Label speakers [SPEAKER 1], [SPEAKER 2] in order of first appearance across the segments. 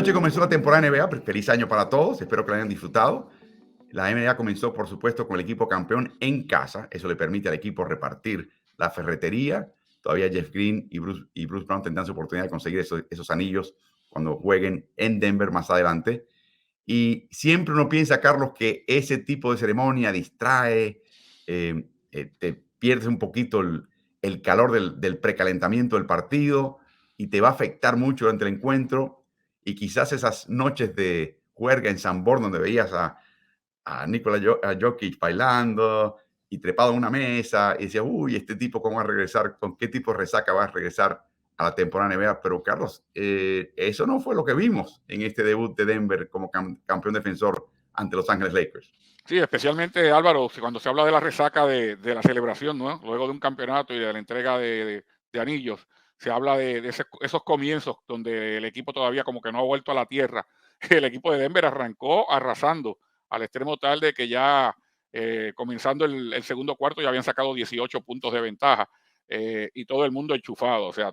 [SPEAKER 1] Anoche comenzó la temporada NBA, feliz año para todos, espero que la hayan disfrutado. La NBA comenzó, por supuesto, con el equipo campeón en casa, eso le permite al equipo repartir la ferretería. Todavía Jeff Green y Bruce Brown tendrán su oportunidad de conseguir esos anillos cuando jueguen en Denver más adelante. Y siempre uno piensa, Carlos, que ese tipo de ceremonia distrae, te pierdes un poquito el calor del precalentamiento del partido y te va a afectar mucho durante el encuentro. Y quizás esas noches de juerga en Sanborn donde veías a Nikola Jokic bailando y trepado en una mesa y decía, uy, este tipo cómo va a regresar, con qué tipo de resaca va a regresar a la temporada NBA. Pero Carlos, eso no fue lo que vimos en este debut de Denver como campeón defensor ante Los Ángeles Lakers.
[SPEAKER 2] Sí, especialmente Álvaro, cuando se habla de la resaca de la celebración, ¿no? Luego de un campeonato y de la entrega de anillos, se habla de esos comienzos donde el equipo todavía como que no ha vuelto a la tierra. El equipo de Denver arrancó arrasando al extremo tal de que ya comenzando el segundo cuarto ya habían sacado 18 puntos de ventaja y todo el mundo enchufado, o sea,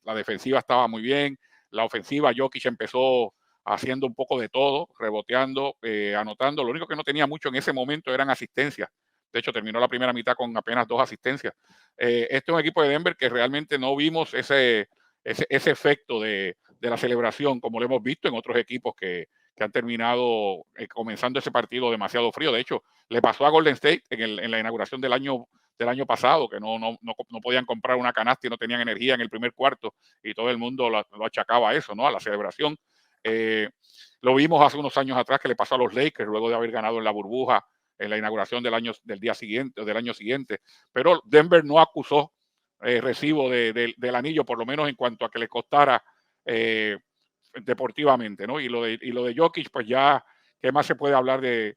[SPEAKER 2] la defensiva estaba muy bien, la ofensiva Jokic empezó haciendo un poco de todo, reboteando, anotando. Lo único que no tenía mucho en ese momento eran asistencias. De hecho, terminó la primera mitad con apenas 2 asistencias. Este es un equipo de Denver que realmente no vimos ese efecto de la celebración como lo hemos visto en otros equipos que han terminado comenzando ese partido demasiado frío. De hecho, le pasó a Golden State en la inauguración del año pasado, que no podían comprar una canasta y no tenían energía en el primer cuarto y todo el mundo lo achacaba a eso, ¿no? A la celebración. Lo vimos hace unos años atrás que le pasó a los Lakers luego de haber ganado en la burbuja en la inauguración del año siguiente, pero Denver no acusó recibo del anillo, por lo menos en cuanto a que le costara deportivamente, ¿no? Y lo de Jokic, pues ya, ¿qué más se puede hablar de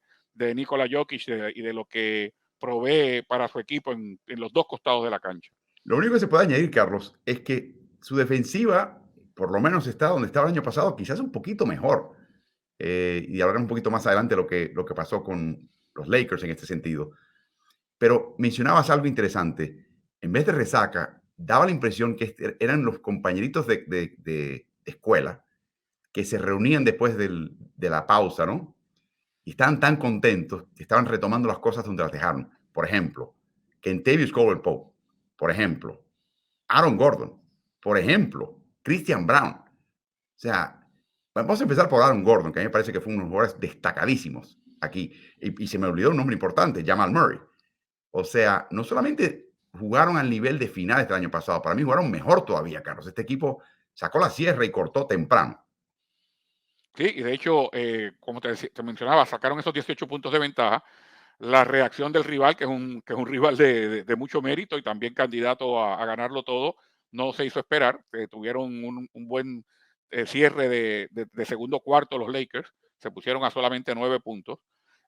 [SPEAKER 2] Nikola Jokic y de lo que provee para su equipo en los dos costados de la cancha?
[SPEAKER 1] Lo único que se puede añadir, Carlos, es que su defensiva, por lo menos está donde estaba el año pasado, quizás un poquito mejor. Y hablaré un poquito más adelante lo que pasó con los Lakers en este sentido. Pero mencionabas algo interesante. En vez de resaca, daba la impresión que eran los compañeritos de escuela que se reunían después de la pausa, ¿no? Y estaban tan contentos que estaban retomando las cosas donde las dejaron. Por ejemplo, Kentavious Caldwell-Pope. Por ejemplo, Aaron Gordon. Por ejemplo, Christian Brown. O sea, vamos a empezar por Aaron Gordon, que a mí me parece que fue uno de los jugadores destacadísimos aquí. Y se me olvidó un nombre importante, Jamal Murray. O sea, no solamente jugaron al nivel de finales del año pasado, para mí jugaron mejor todavía, Carlos. Este equipo sacó la sierra y cortó temprano.
[SPEAKER 2] Sí, y de hecho, como te mencionaba, sacaron esos 18 puntos de ventaja. La reacción del rival, que es un rival de mucho mérito y también candidato a ganarlo todo, no se hizo esperar. Tuvieron un buen cierre de segundo cuarto los Lakers. Se pusieron a solamente 9 puntos.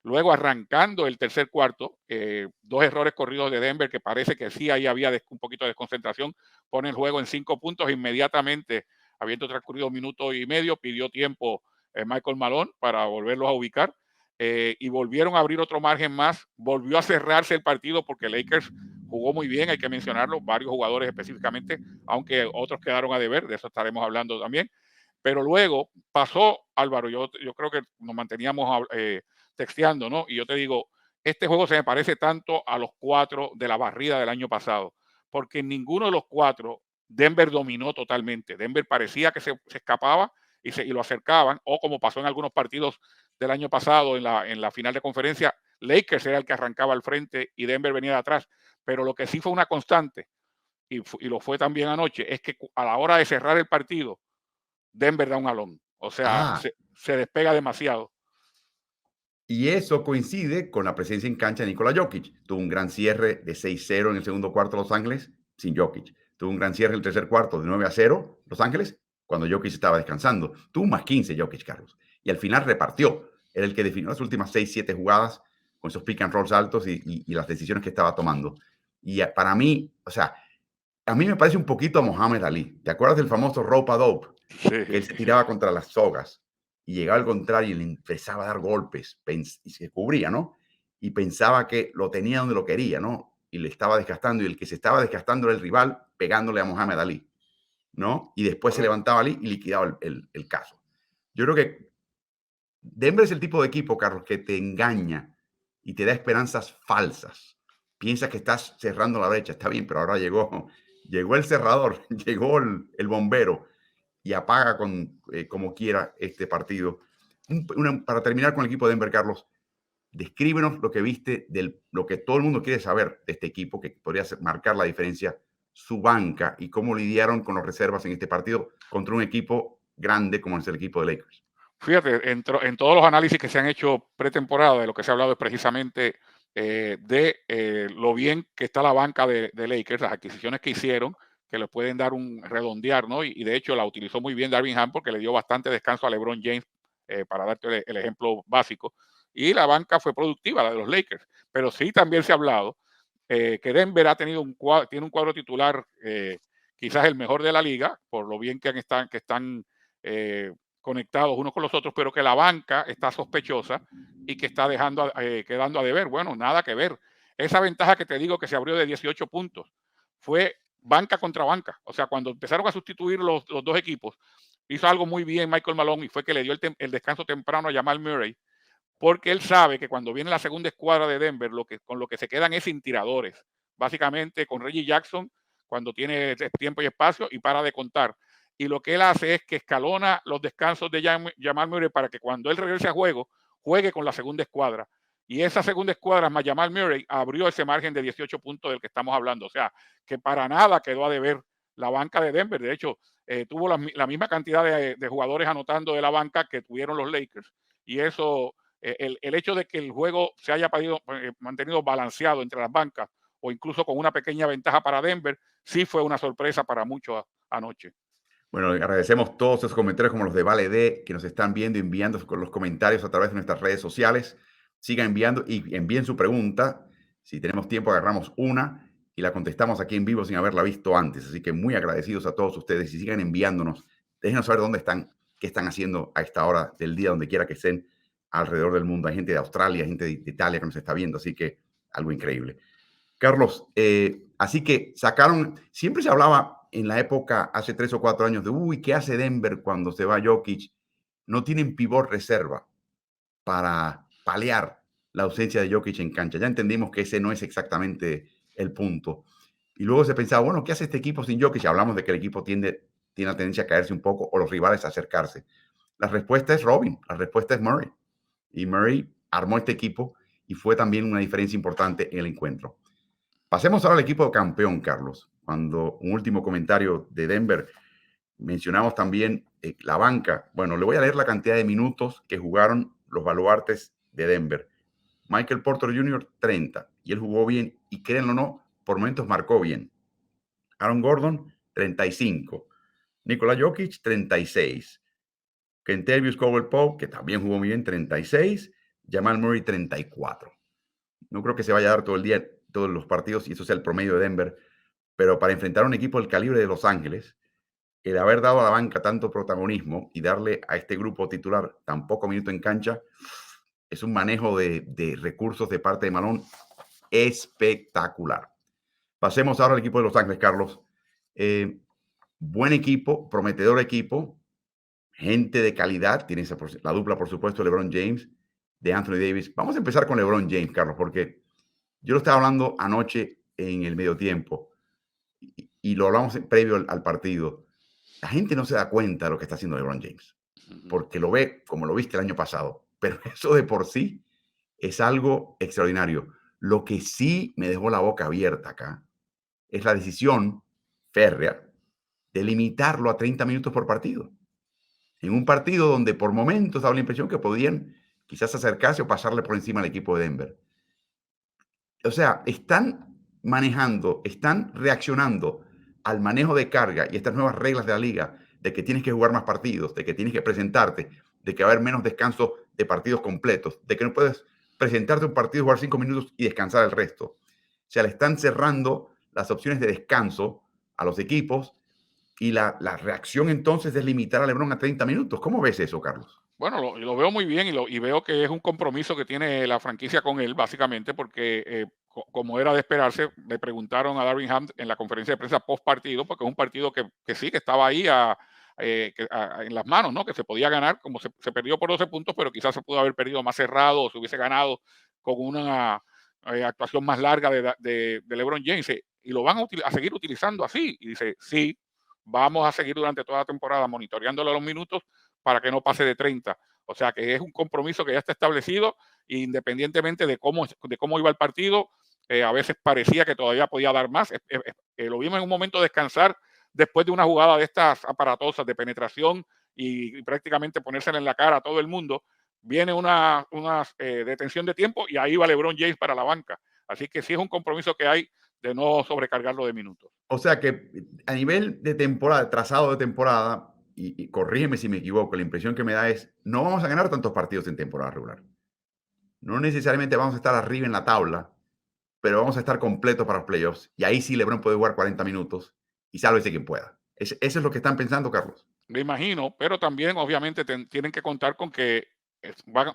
[SPEAKER 2] Luego, arrancando el tercer cuarto, 2 errores corridos de Denver, que parece que sí, ahí había un poquito de desconcentración, pone el juego en 5 puntos inmediatamente, habiendo transcurrido 1 minuto y medio, pidió tiempo Michael Malone para volverlos a ubicar. Y volvieron a abrir otro margen más, volvió a cerrarse el partido porque Lakers jugó muy bien, hay que mencionarlo, varios jugadores específicamente, aunque otros quedaron a deber, de eso estaremos hablando también. Pero luego pasó, Álvaro, yo creo que nos manteníamos texteando, ¿no? Y yo te digo, este juego se me parece tanto a los 4 de la barrida del año pasado, porque en ninguno de los 4 Denver dominó totalmente. Denver parecía que se escapaba y lo acercaban, o como pasó en algunos partidos del año pasado en la final de conferencia, Lakers era el que arrancaba al frente y Denver venía de atrás. Pero lo que sí fue una constante, y lo fue también anoche, es que a la hora de cerrar el partido, Denver da un alón. O sea,
[SPEAKER 1] Ah,
[SPEAKER 2] se despega demasiado.
[SPEAKER 1] y eso coincide con la presencia en cancha de Nikola Jokic. Tuvo un gran cierre de 6-0 en el segundo cuarto Los Ángeles sin Jokic. Tuvo un gran cierre en el tercer cuarto de 9-0 Los Ángeles cuando Jokic estaba descansando. Tuvo más 15 Jokic, Carlos. Y al final repartió. Era el que definió las últimas 6-7 jugadas con esos pick and rolls altos y las decisiones que estaba tomando. Y para mí, o sea, a mí me parece un poquito a Mohamed Ali. ¿Te acuerdas del famoso rope a dope? Que él se
[SPEAKER 2] Sí.
[SPEAKER 1] tiraba contra las sogas y llegaba al contrario y le empezaba a dar golpes y se cubría, ¿no? Y pensaba que lo tenía donde lo quería, ¿no? Y le estaba desgastando y el que se estaba desgastando era el rival pegándole a Mohamed Ali, ¿no? Y después se
[SPEAKER 2] Correcto.
[SPEAKER 1] levantaba Ali y liquidaba el caso. Yo creo que Denver es el tipo de equipo, Carlos, que te engaña y te da esperanzas falsas. Piensas que estás cerrando la brecha, está bien, pero ahora llegó el cerrador, llegó el bombero y apaga como quiera este partido. Para terminar con el equipo de Denver, Carlos, descríbenos lo que viste, lo que todo el mundo quiere saber de este equipo, que podría marcar la diferencia, su banca y cómo lidiaron con las reservas en este partido contra un equipo grande como es el equipo de Lakers.
[SPEAKER 2] Fíjate, en todos los análisis que se han hecho pretemporada, de lo que se ha hablado es precisamente de lo bien que está la banca de Lakers, las adquisiciones que hicieron, que le pueden dar un redondear, ¿no? Y de hecho la utilizó muy bien Darvin Ham porque le dio bastante descanso a LeBron James, para darte el ejemplo básico. Y la banca fue productiva, la de los Lakers. Pero sí también se ha hablado que Denver ha tenido tiene un cuadro titular, quizás el mejor de la liga, por lo bien que están eh, conectados unos con los otros, pero que la banca está sospechosa y que está quedando a deber. Bueno, nada que ver. Esa ventaja que te digo que se abrió de 18 puntos fue banca contra banca. O sea, cuando empezaron a sustituir los dos equipos, hizo algo muy bien Michael Malone y fue que le dio el descanso temprano a Jamal Murray, porque él sabe que cuando viene la segunda escuadra de Denver, con lo que se quedan es sin tiradores. Básicamente con Reggie Jackson, cuando tiene tiempo y espacio y para de contar. Y lo que él hace es que escalona los descansos de Jamal Murray para que cuando él regrese a juego, juegue con la segunda escuadra. Y esa segunda escuadra más Jamal Murray abrió ese margen de 18 puntos del que estamos hablando. O sea, que para nada quedó a deber la banca de Denver. De hecho, tuvo la misma cantidad de jugadores anotando de la banca que tuvieron los Lakers. Y eso, el hecho de que el juego se haya mantenido balanceado entre las bancas o incluso con una pequeña ventaja para Denver, sí fue una sorpresa para muchos anoche.
[SPEAKER 1] Bueno, agradecemos todos esos comentarios como los de Vale D, que nos están viendo y enviando con los comentarios a través de nuestras redes sociales. Sigan enviando y envíen su pregunta. Si tenemos tiempo, agarramos una y la contestamos aquí en vivo sin haberla visto antes. Así que muy agradecidos a todos ustedes y sigan enviándonos. Déjenos saber dónde están, qué están haciendo a esta hora del día, donde quiera que estén alrededor del mundo. Hay gente de Australia, gente de Italia que nos está viendo, así que algo increíble. Carlos, así que siempre se hablaba en la época, hace 3 o 4 años, de, uy, ¿qué hace Denver cuando se va Jokic? No tienen pivot reserva para paliar la ausencia de Jokic en cancha. Ya entendimos que ese no es exactamente el punto. Y luego se pensaba, bueno, ¿qué hace este equipo sin Jokic? Hablamos de que el equipo tiene la tendencia a caerse un poco o los rivales a acercarse. La respuesta es Robin, la respuesta es Murray. Y Murray armó este equipo y fue también una diferencia importante en el encuentro. Pasemos ahora al equipo campeón, Carlos. Cuando un último comentario de Denver, mencionamos también la banca. Bueno, le voy a leer la cantidad de minutos que jugaron los baluartes de Denver. Michael Porter Jr., 30. Y él jugó bien, y créanlo o no, por momentos marcó bien. Aaron Gordon, 35. Nikola Jokic, 36. Kentavious Caldwell-Pope, que también jugó muy bien, 36. Jamal Murray, 34. No creo que se vaya a dar todo el día, todos los partidos, y eso sea el promedio de Denver, pero para enfrentar a un equipo del calibre de Los Ángeles, el haber dado a la banca tanto protagonismo y darle a este grupo titular tan poco minuto en cancha, es un manejo de recursos de parte de Malone espectacular. Pasemos ahora al equipo de Los Ángeles, Carlos. Buen equipo, prometedor equipo, gente de calidad, tiene la dupla, por supuesto, LeBron James, de Anthony Davis. Vamos a empezar con LeBron James, Carlos, porque yo lo estaba hablando anoche en el medio tiempo y lo hablamos previo al partido. La gente no se da cuenta de lo que está haciendo LeBron James, porque lo ve como lo viste el año pasado, pero eso de por sí es algo extraordinario. Lo que sí me dejó la boca abierta acá es la decisión férrea de limitarlo a 30 minutos por partido. En un partido donde por momentos daba la impresión que podían quizás acercarse o pasarle por encima al equipo de Denver. O sea, están reaccionando al manejo de carga y estas nuevas reglas de la liga, de que tienes que jugar más partidos, de que tienes que presentarte, de que va a haber menos descanso de partidos completos, de que no puedes presentarte un partido, jugar 5 minutos y descansar el resto. O sea, le están cerrando las opciones de descanso a los equipos y la reacción entonces es limitar a LeBron a 30 minutos. ¿Cómo ves eso, Carlos?
[SPEAKER 2] Bueno, lo veo muy bien y veo que es un compromiso que tiene la franquicia con él, básicamente, porque como era de esperarse, le preguntaron a Darvin Ham en la conferencia de prensa post partido, porque es un partido que sí, que estaba ahí en las manos, ¿no? Que se podía ganar, como se perdió por 12 puntos, pero quizás se pudo haber perdido más cerrado o se hubiese ganado con una actuación más larga de LeBron James. Y lo van a seguir utilizando así. Y dice, sí, vamos a seguir durante toda la temporada monitoreándolo los minutos para que no pase de 30. O sea que es un compromiso que ya está establecido, independientemente de cómo iba el partido. A veces parecía que todavía podía dar más. Lo vimos en un momento descansar después de una jugada de estas aparatosas de penetración y prácticamente ponérsela en la cara a todo el mundo. Viene una detención de tiempo y ahí va LeBron James para la banca. Así que sí es un compromiso que hay de no sobrecargarlo de minutos.
[SPEAKER 1] O sea que a nivel de temporada, trazado de temporada, y corrígeme si me equivoco, la impresión que me da es, no vamos a ganar tantos partidos en temporada regular. No necesariamente vamos a estar arriba en la tabla, pero vamos a estar completos para los playoffs. Y ahí sí LeBron puede jugar 40 minutos y sálvese quien pueda. Eso es lo que están pensando, Carlos.
[SPEAKER 2] Me imagino, pero también obviamente tienen que contar con que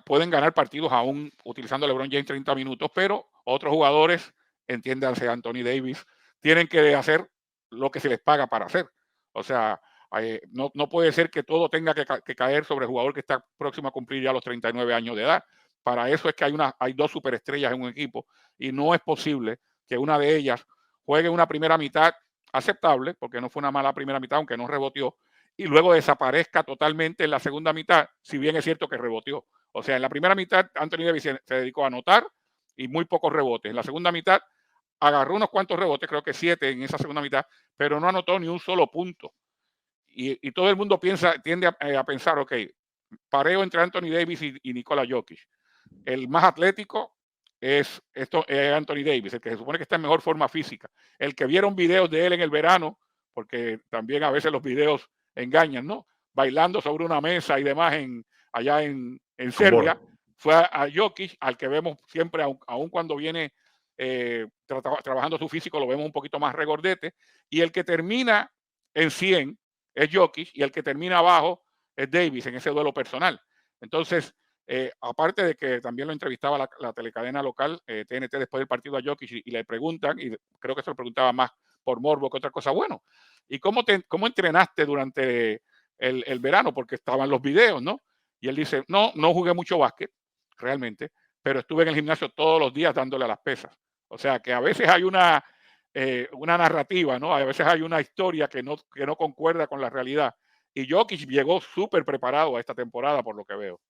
[SPEAKER 2] pueden ganar partidos aún utilizando a LeBron James 30 minutos, pero otros jugadores, entiéndanse Anthony Davis, tienen que hacer lo que se les paga para hacer. O sea, no puede ser que todo tenga que caer sobre el jugador que está próximo a cumplir ya los 39 años de edad. Para eso es que hay dos superestrellas en un equipo y no es posible que una de ellas juegue una primera mitad aceptable, porque no fue una mala primera mitad, aunque no reboteó, y luego desaparezca totalmente en la segunda mitad, si bien es cierto que reboteó. O sea, en la primera mitad Anthony Davis se dedicó a anotar y muy pocos rebotes. En la segunda mitad agarró unos cuantos rebotes, creo que 7 en esa segunda mitad, pero no anotó ni un solo punto. Y todo el mundo tiende a pensar, ok, pareo entre Anthony Davis y Nikola Jokic. El más atlético es Anthony Davis, el que se supone que está en mejor forma física. El que vieron videos de él en el verano, porque también a veces los videos engañan, ¿no? Bailando sobre una mesa y demás allá en Serbia, fue a Jokic, al que vemos siempre, aun cuando viene trabajando su físico, lo vemos un poquito más regordete, y el que termina en 100 es Jokic, y el que termina abajo es Davis en ese duelo personal. Entonces, aparte de que también lo entrevistaba la telecadena local, TNT, después del partido a Jokic, y le preguntan, y creo que se lo preguntaba más por morbo que otra cosa, bueno, ¿y cómo entrenaste durante el verano? Porque estaban los videos, ¿no? Y él dice, no jugué mucho básquet, realmente, pero estuve en el gimnasio todos los días dándole a las pesas. O sea, que a veces hay una narrativa, ¿no? A veces hay una historia que no concuerda con la realidad. Y Jokic llegó súper preparado a esta temporada, por lo que veo.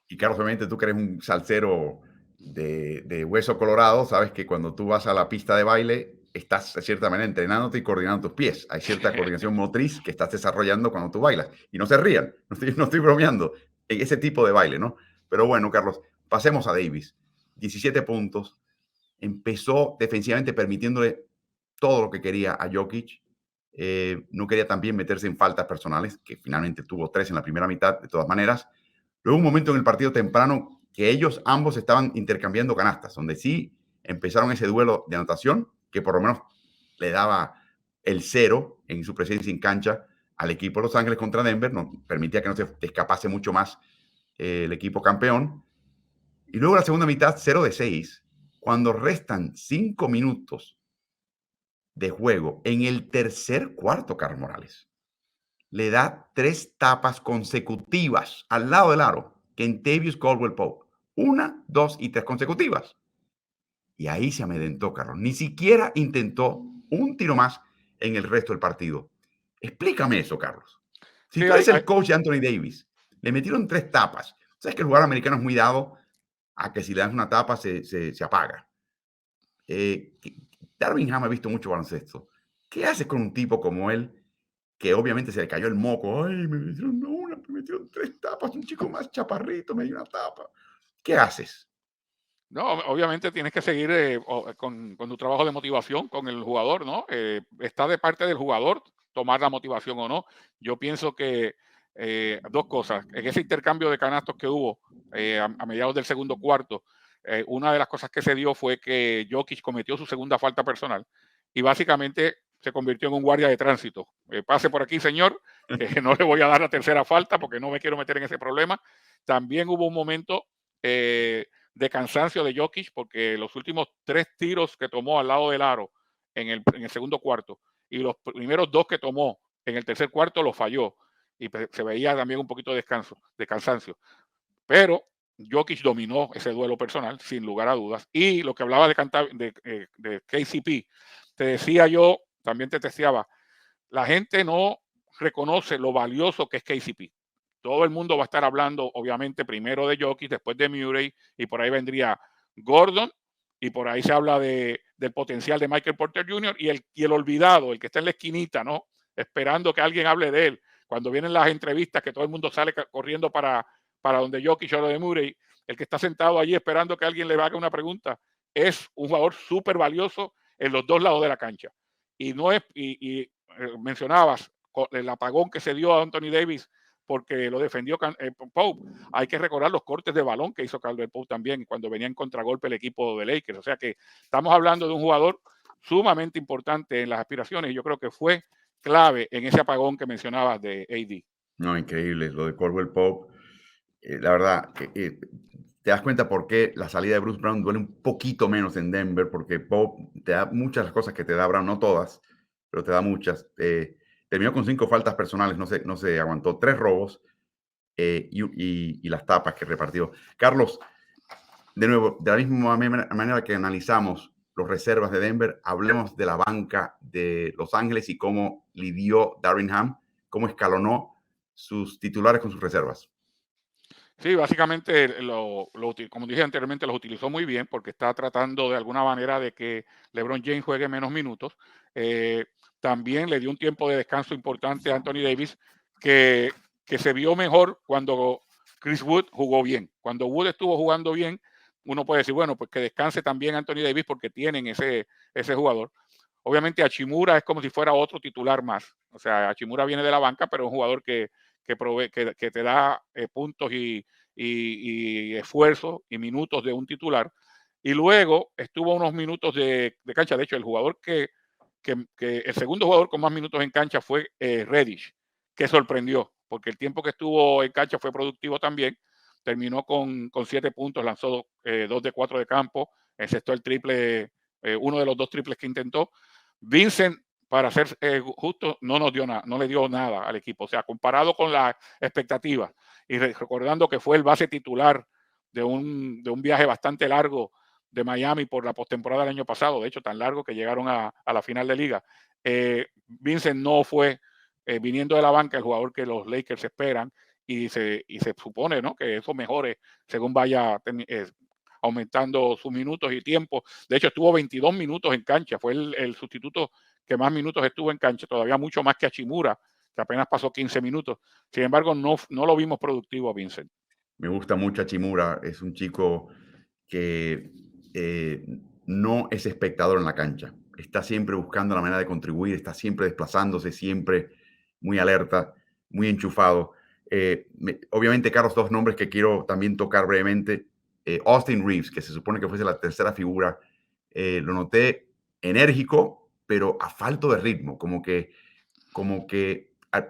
[SPEAKER 1] Y Carlos, obviamente tú que eres un salsero de hueso colorado, sabes que cuando tú vas a la pista de baile, estás de cierta manera entrenándote y coordinando tus pies. Hay cierta coordinación motriz que estás desarrollando cuando tú bailas. Y no se rían, no estoy bromeando, en ese tipo de baile, ¿no? Pero bueno, Carlos, pasemos a Davis. 17 puntos. Empezó defensivamente permitiéndole todo lo que quería a Jokic. No quería también meterse en faltas personales, que finalmente tuvo 3 en la primera mitad, de todas maneras. Luego un momento en el partido temprano que ellos ambos estaban intercambiando canastas, donde sí empezaron ese duelo de anotación, que por lo menos le daba el 0 en su presencia en cancha al equipo de Los Ángeles contra Denver, no, permitía que no se escapase mucho más el equipo campeón. Y luego la segunda mitad, 0 de 6, cuando restan 5 minutos de juego en el tercer cuarto, Carlos Morales le da 3 tapas consecutivas al lado del aro Kentavious Caldwell Pope. 1, 2 y 3 consecutivas. Y ahí se amedrentó, Carlos. Ni siquiera intentó un tiro más en el resto del partido. Explícame eso, Carlos. Si
[SPEAKER 2] Sí,
[SPEAKER 1] tú eres el coach de Anthony Davis, le metieron 3 tapas. Sabes que el jugador americano es muy dado a que si le das una tapa se apaga. Darvin Ham ha visto mucho baloncesto. ¿Qué haces con un tipo como él que obviamente se le cayó el moco? Ay, me metieron una, me metieron 3 tapas, un chico más chaparrito me dio una tapa. ¿Qué haces?
[SPEAKER 2] No, obviamente tienes que seguir con tu trabajo de motivación con el jugador, ¿no? Está de parte del jugador tomar la motivación o no. Yo pienso que dos cosas. En ese intercambio de canastos que hubo a mediados del segundo cuarto, una de las cosas que se dio fue que Jokic cometió su segunda falta personal y básicamente se convirtió en un guardia de tránsito. Pase por aquí, señor, que no le voy a dar la tercera falta porque no me quiero meter en ese problema. También hubo un momento de cansancio de Jokic, porque los últimos 3 tiros que tomó al lado del aro en el segundo cuarto y los primeros 2 que tomó en el tercer cuarto los falló. y se veía también un poquito de cansancio. Pero Jokic dominó ese duelo personal, sin lugar a dudas. Y lo que hablaba de KCP, te decía yo, también te deseaba, la gente no reconoce lo valioso que es KCP. Todo el mundo va a estar hablando, obviamente, primero de Jokic, después de Murray, y por ahí vendría Gordon, y por ahí se habla del potencial de Michael Porter Jr. y el olvidado, el que está en la esquinita, ¿no? Esperando que alguien hable de él. Cuando vienen las entrevistas, que todo el mundo sale corriendo para donde Jokic o lo de Murray, el que está sentado allí esperando que alguien le haga una pregunta, es un jugador súper valioso en los dos lados de la cancha. Y no es, mencionabas el apagón que se dio a Anthony Davis porque lo defendió Pope. Hay que recordar los cortes de balón que hizo Caldwell Pope también cuando venía en contragolpe el equipo de Lakers. O sea que estamos hablando de un jugador sumamente importante en las aspiraciones y yo creo que fue clave en ese apagón que mencionabas de AD.
[SPEAKER 1] No, increíble, lo de Caldwell Pope. La verdad, te das cuenta por qué la salida de Bruce Brown duele un poquito menos en Denver, porque Pope te da muchas las cosas que te da Brown, no todas, pero te da muchas. Terminó con 5 faltas personales, no se aguantó, 3 robos y las tapas que repartió. Carlos, de nuevo, de la misma manera que analizamos los reservas de Denver, hablemos de la banca de Los Ángeles y cómo lidió Darvin Ham, cómo escalonó sus titulares con sus reservas.
[SPEAKER 2] Sí, básicamente, como dije anteriormente, los utilizó muy bien porque está tratando de alguna manera de que LeBron James juegue menos minutos. También le dio un tiempo de descanso importante a Anthony Davis, que se vio mejor cuando Chris Wood jugó bien. Cuando Wood estuvo jugando bien, uno puede decir, bueno, pues que descanse también Anthony Davis porque tienen ese jugador. Obviamente Hachimura es como si fuera otro titular más. O sea, Hachimura viene de la banca, pero es un jugador que te da puntos y esfuerzo y minutos de un titular. Y luego estuvo unos minutos de cancha. De hecho, el jugador el segundo jugador con más minutos en cancha fue Reddish, que sorprendió, porque el tiempo que estuvo en cancha fue productivo también. Terminó con 7 puntos, lanzó 2 de 4 de campo, encestó el triple, uno de los 2 triples que intentó. Vincent, para ser justo, no le dio nada al equipo. O sea, comparado con las expectativas y recordando que fue el base titular de un viaje bastante largo de Miami por la postemporada del año pasado, de hecho tan largo que llegaron a la final de liga. Vincent no fue, viniendo de la banca, el jugador que los Lakers esperan y se supone, ¿no?, que eso mejore según vaya aumentando sus minutos y tiempo. De hecho, estuvo 22 minutos en cancha, fue el sustituto que más minutos estuvo en cancha, todavía mucho más que Hachimura, que apenas pasó 15 minutos. Sin embargo, no lo vimos productivo a Vincent.
[SPEAKER 1] Me gusta mucho Hachimura, es un chico que no es espectador en la cancha. Está siempre buscando la manera de contribuir, está siempre desplazándose, siempre muy alerta, muy enchufado. Obviamente, Carlos, 2 nombres que quiero también tocar brevemente. Austin Reeves, que se supone que fuese la tercera figura, lo noté enérgico, pero a falto de ritmo, como que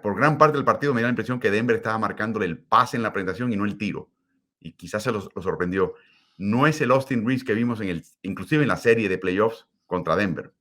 [SPEAKER 1] por gran parte del partido me dio la impresión que Denver estaba marcándole el pase en la presentación y no el tiro. Y quizás se lo sorprendió. No es el Austin Reeves que vimos inclusive en la serie de playoffs contra Denver.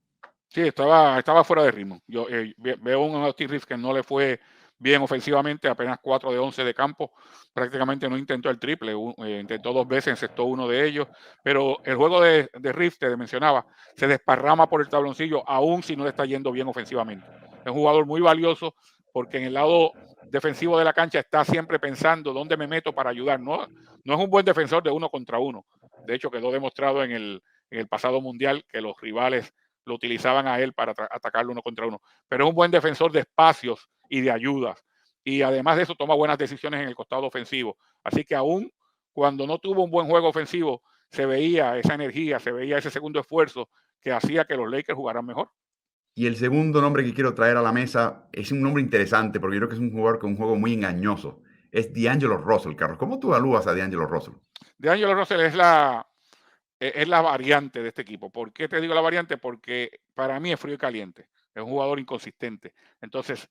[SPEAKER 2] Sí, estaba fuera de ritmo. Yo veo un Austin Reeves que no le fue bien ofensivamente, apenas 4 de 11 de campo, prácticamente no intentó el triple, intentó 2 veces, encestó uno de ellos, pero el juego de Reeves, te mencionaba, se desparrama por el tabloncillo, aún si no le está yendo bien ofensivamente. Es un jugador muy valioso porque en el lado defensivo de la cancha está siempre pensando dónde me meto para ayudar. No es un buen defensor de 1 contra 1. De hecho, quedó demostrado en el pasado mundial que los rivales lo utilizaban a él para atacarlo 1 contra 1. Pero es un buen defensor de espacios y de ayudas. Y además de eso, toma buenas decisiones en el costado ofensivo. Así que aún cuando no tuvo un buen juego ofensivo, se veía esa energía, se veía ese segundo esfuerzo que hacía que los Lakers jugaran mejor.
[SPEAKER 1] Y el segundo nombre que quiero traer a la mesa es un nombre interesante porque yo creo que es un jugador con un juego muy engañoso. Es D'Angelo Russell, Carlos. ¿Cómo tú evalúas a D'Angelo Russell?
[SPEAKER 2] D'Angelo Russell es la variante de este equipo. ¿Por qué te digo la variante? Porque para mí es frío y caliente. Es un jugador inconsistente. Entonces,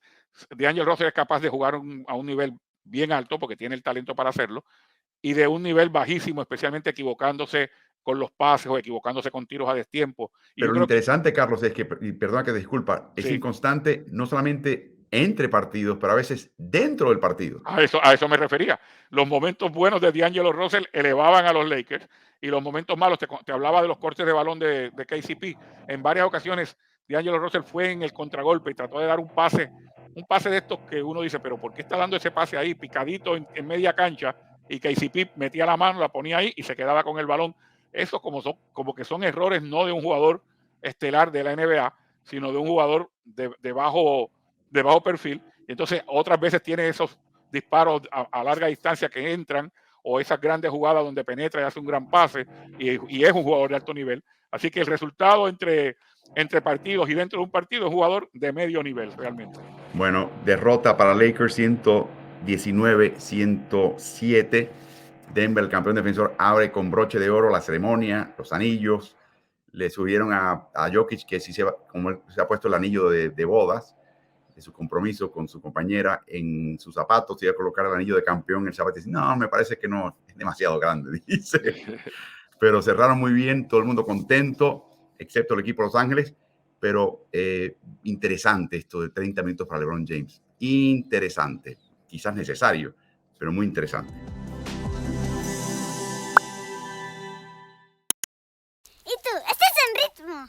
[SPEAKER 2] D'Angelo Russell es capaz de jugar a un nivel bien alto porque tiene el talento para hacerlo y de un nivel bajísimo, especialmente equivocándose con los pases o equivocándose con tiros a destiempo. Y yo
[SPEAKER 1] Pero lo
[SPEAKER 2] creo que
[SPEAKER 1] interesante, Carlos, es que, y perdona que te disculpa, es
[SPEAKER 2] sí,
[SPEAKER 1] inconstante no solamente entre partidos, pero a veces dentro del partido.
[SPEAKER 2] A eso me refería. Los momentos buenos de D'Angelo Russell elevaban a los Lakers y los momentos malos, te hablaba de los cortes de balón de KCP. En varias ocasiones, D'Angelo Russell fue en el contragolpe y trató de dar un pase de estos que uno dice, pero ¿por qué está dando ese pase ahí, picadito en media cancha? Y KCP metía la mano, la ponía ahí y se quedaba con el balón. Eso como que son errores no de un jugador estelar de la NBA, sino de un jugador de bajo perfil. Y entonces otras veces tiene esos disparos a larga distancia que entran, o esas grandes jugadas donde penetra y hace un gran pase, y es un jugador de alto nivel. Así que el resultado entre partidos y dentro de un partido es un jugador de medio nivel realmente.
[SPEAKER 1] Bueno, derrota para Lakers 119-107. Denver, el campeón defensor, abre con broche de oro la ceremonia, los anillos. Le subieron a Jokic, que sí como él se ha puesto el anillo de bodas, de su compromiso con su compañera, en sus zapatos, iba a colocar el anillo de campeón. El zapato dice, no, me parece que no, es demasiado grande, dice. Pero cerraron muy bien, todo el mundo contento, excepto el equipo de Los Ángeles. Pero interesante esto de 30 minutos para LeBron James. Interesante, quizás necesario, pero muy interesante.
[SPEAKER 3] ¿Y tú? ¿Estás en ritmo?